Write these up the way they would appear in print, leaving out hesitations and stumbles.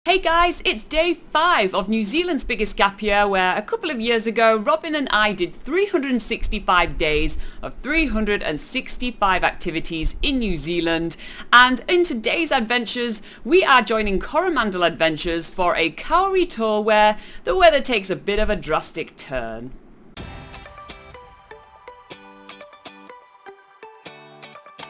Hey guys, it's day 5 of New Zealand's biggest gap year, where a couple of years ago Robin and I did 365 days of 365 activities in New Zealand, and in today's adventures we are joining Coromandel Adventures for a Kauri tour where the weather takes a bit of a drastic turn.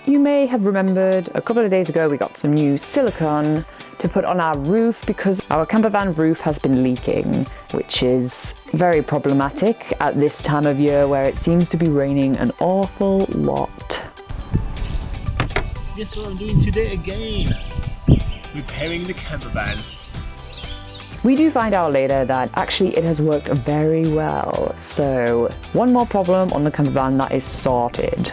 You may have remembered a couple of days ago we got some new silicone to put on our roof because our camper van roof has been leaking, which is very problematic at this time of year where it seems to be raining an awful lot. Guess what I'm doing today again? Repairing the camper van. We do find out later that actually it has worked very well, so one more problem on the camper van that is sorted.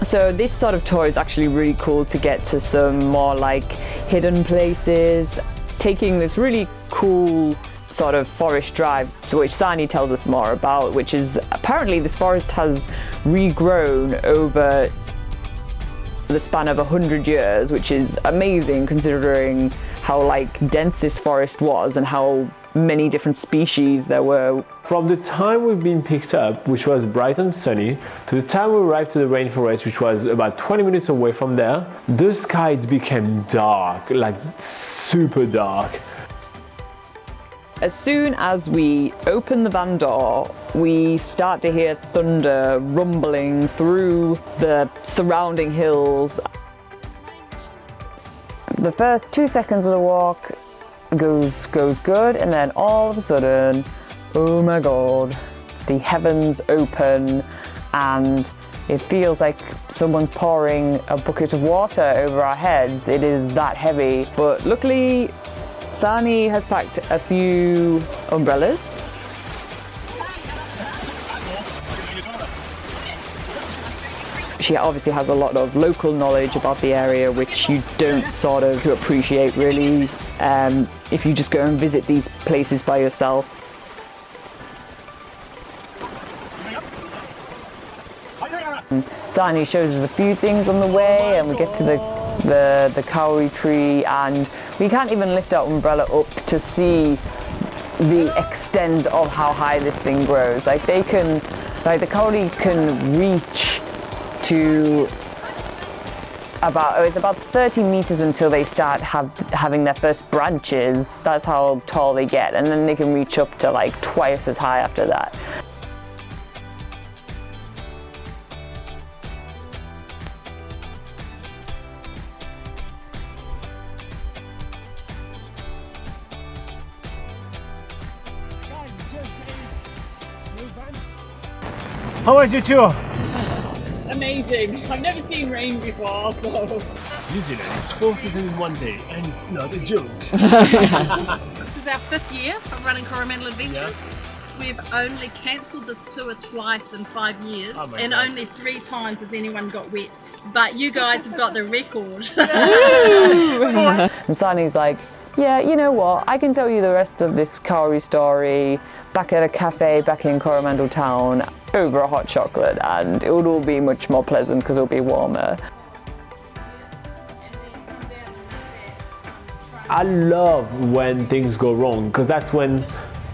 So this sort of tour is actually really cool to get to some more like hidden places, taking this really cool sort of forest drive, to which Sani tells us more about, which is apparently this forest has regrown over the span of 100 years, which is amazing considering how like dense this forest was and how many different species there were. From the time we've been picked up, which was bright and sunny, to the time we arrived to the rainforest, which was about 20 minutes away from there, the sky became dark, like super dark. As soon as we open the van door, we start to hear thunder rumbling through the surrounding hills. The first 2 seconds of the walk goes good, and then all of a sudden, oh my god, the heavens open and it feels like someone's pouring a bucket of water over our heads. It is that heavy, but luckily Sani has packed a few umbrellas. She obviously has a lot of local knowledge about the area, which you don't sort of appreciate really if you just go and visit these places by yourself. Sani shows us a few things on the way, and we get to the kauri tree, and we can't even lift our umbrella up to see the extent of how high this thing grows. Like the kauri can reach to it's about 30 meters until they start having their first branches. That's how tall they get, and then they can reach up to like twice as high after that. How was your tour? Amazing. I've never seen rain before, so... New Zealand is 4 seasons in one day, and it's not a joke. This is our 5th year of running Coromandel Adventures. Yeah. We've only cancelled this tour twice in 5 years, and God. only 3 times has anyone got wet. But you guys have got the record. And Sani's like, yeah, you know what, I can tell you the rest of this Kauri story back at a cafe back in Coromandel town over a hot chocolate, and it would all be much more pleasant because it'll be warmer. I love when things go wrong, because that's when,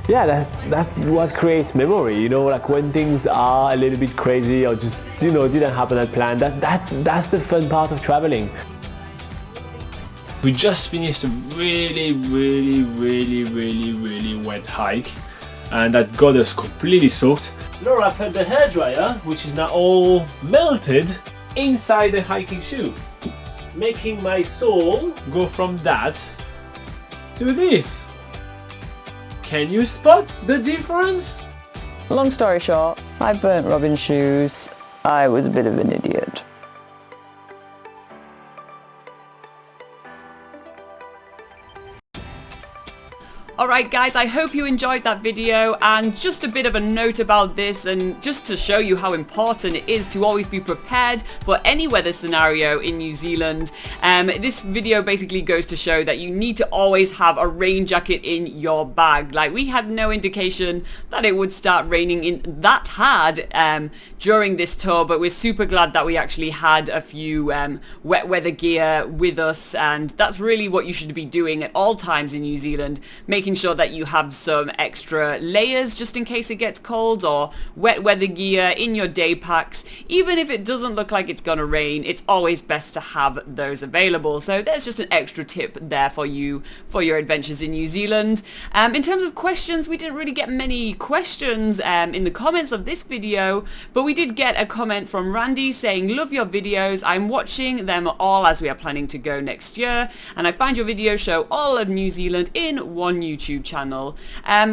yeah, that's what creates memory, you know, like when things are a little bit crazy or just, you know, didn't happen as planned. That's the fun part of traveling. We just finished a really wet hike, and that got us completely soaked. Laura put the hairdryer, which is now all melted, inside the hiking shoe, making my sole go from that to this. Can you spot the difference? Long story short, I burnt Robin's shoes. I was a bit of an idiot. Alright guys, I hope you enjoyed that video, and just a bit of a note about this, and just to show you how important it is to always be prepared for any weather scenario in New Zealand. This video basically goes to show that you need to always have a rain jacket in your bag. Like, we had no indication that it would start raining in that hard during this tour, but we're super glad that we actually had a few wet weather gear with us, and that's really what you should be doing at all times in New Zealand, making sure that you have some extra layers just in case it gets cold, or wet weather gear in your day packs. Even if it doesn't look like it's gonna rain, it's always best to have those available. So there's just an extra tip there for you for your adventures in New Zealand. In terms of questions, we didn't really get many questions in the comments of this video, but we did get a comment from Randy saying, "Love your videos, I'm watching them all as we are planning to go next year, and I find your videos show all of New Zealand in one YouTube channel,"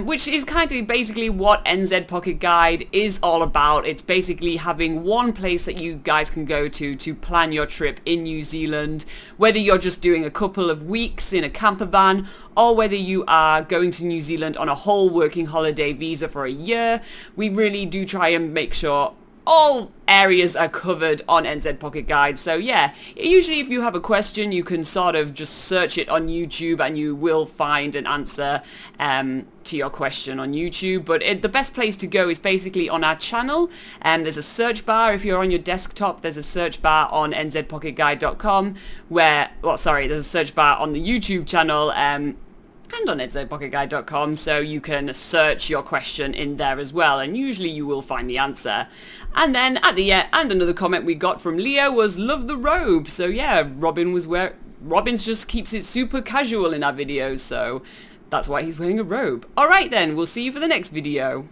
which is kind of basically what NZ Pocket Guide is all about. It's basically having one place that you guys can go to plan your trip in New Zealand, whether you're just doing a couple of weeks in a camper van, or whether you are going to New Zealand on a whole working holiday visa for a year. We really do try and make sure all areas are covered on NZ Pocket Guide. So yeah, usually if you have a question, you can sort of just search it on YouTube and you will find an answer to your question on YouTube. But the best place to go is basically on our channel, and there's a search bar. If you're on your desktop, there's a search bar on nzpocketguide.com there's a search bar on the YouTube channel and on nzpocketguide.com, so you can search your question in there as well, and usually you will find the answer. And then at the end, and another comment we got from Leo was, "Love the robe." So yeah, Robin's just keeps it super casual in our videos, so that's why he's wearing a robe. Alright then, we'll see you for the next video.